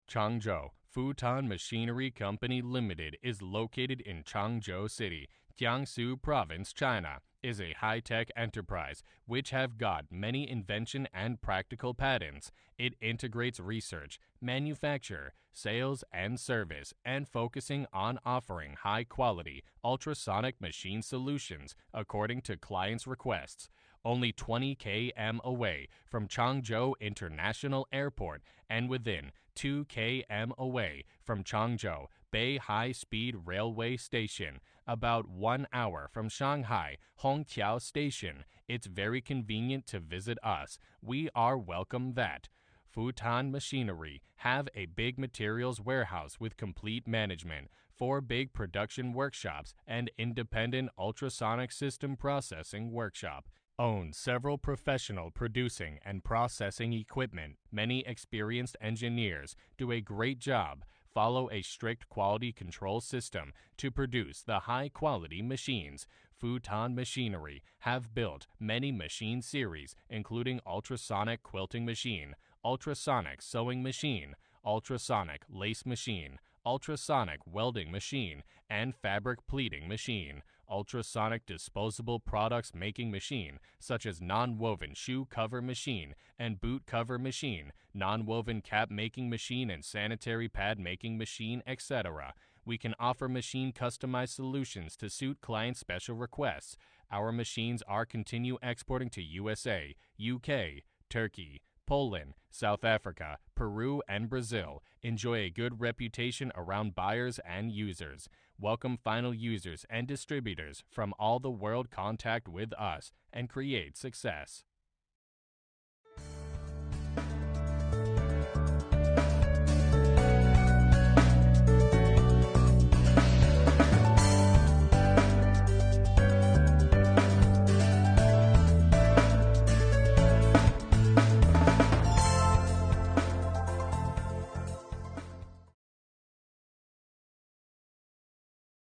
Changzhou Futan Machinery Company Limited is located in Changzhou City, Jiangsu Province, China. Is a high-tech enterprise which have got many invention and practical patents. It integrates research, manufacture, sales, and service, and focusing on offering high-quality ultrasonic machine solutions according to clients' requests. Only 20 km away from Changzhou International Airport and within 2 km away from Changzhou Bay High-Speed Railway Station, about 1 hour from Shanghai Hongqiao Station. It's very convenient to visit us. We are welcome that. Futan Machinery have a big materials warehouse with complete management, 4 big production workshops, and independent ultrasonic system processing workshop. Own several professional producing and processing equipment. Many experienced engineers do a great job. Follow a strict quality control system to produce the high-quality machines. Futan Machinery have built many machine series, including ultrasonic quilting machine, ultrasonic sewing machine, ultrasonic lace machine, ultrasonic welding machine, and fabric pleating machine. Ultrasonic disposable products making machine, such as non-woven shoe cover machine and boot cover machine, non-woven cap making machine and sanitary pad making machine, etc. We can offer machine customized solutions to suit client special requests. Our machines are continue exporting to USA, UK, Turkey, Poland, South Africa, Peru, and Brazil. Enjoy a good reputation around buyers and users. Welcome final users and distributors from all the world contact with us and create success.